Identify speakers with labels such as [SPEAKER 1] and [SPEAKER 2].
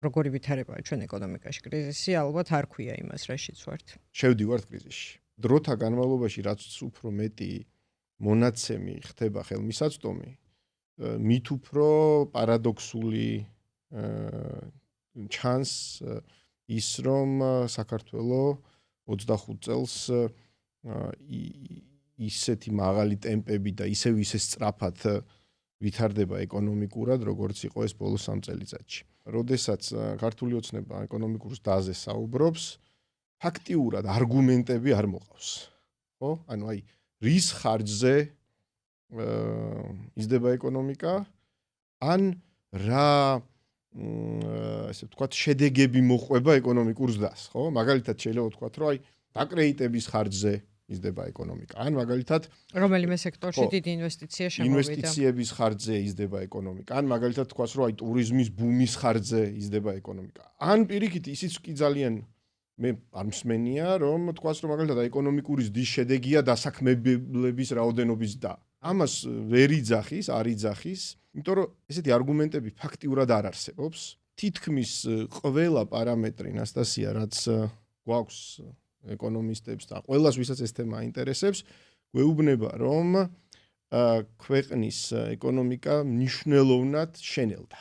[SPEAKER 1] როგორი ვითარებაა ჩვენ ეკონომიკაში კრიზისი, ალბათ არ ქვია იმას, რაშიც ვართ.
[SPEAKER 2] შევდივართ კრიზისში. დროთა განმავლობაში რაც უფრო მეტი მონაცემი ხდება ხელმისაწვდომი, მით უფრო პარადოქსული ჩანს ის რომ საქართველოს 25 წელს ისეთი მაღალი ტემპები და ისე სწრაფად ვითარდება ეკონომიკურად, როგორც იყო ეს ბოლო 3 წელიწადში. როდესაც ქართული ოცნება ეკონომიკურ დაზე საუბრობს, ფაქტიურად არგუმენტები არ მოყავს. ხო? ანუ აი რის ხარჯზე იზრდება ეკონომიკა, ან რა ესე ვთქვათ, შედეგები მოყვება ეკონომიკურ ზრდას, ხო? მაგალითად შეიძლება ვთქვათ, რომ აი დაკრეიტების ხარჯზე იზრდება ეკონომიკა. ან მაგალითად
[SPEAKER 1] რომელიმე სექტორში დიდი ინვესტიცია შემოვიდა.
[SPEAKER 2] ინვესტიციების ხარჯზე იზრდება ეკონომიკა. ან მაგალითად თქვას, რომ აი ტურიზმის ბუმის ხარჯზე იზრდება ეკონომიკა. ან პირიქით ისიც კი ძალიან მე არ მსმენია, რომ თქვას, რომ მაგალითად ეკონომიკური ზრდის შედეგია დასაქმებლების რაოდენობის ზრდა. ამას ვერ იძახის, არ იძახის, იმიტომ რომ ესეთი არგუმენტები ფაქტიურად არ არსებობს. თითქმის ყველა პარამეტრი, ნასტასია, რაც გვაქვს ეკონომისტებს და ყველას, ვისაც ეს თემა აინტერესებს, გვეუბნება, რომ ქვეყნის ეკონომიკა მნიშვნელოვნად შენელდა.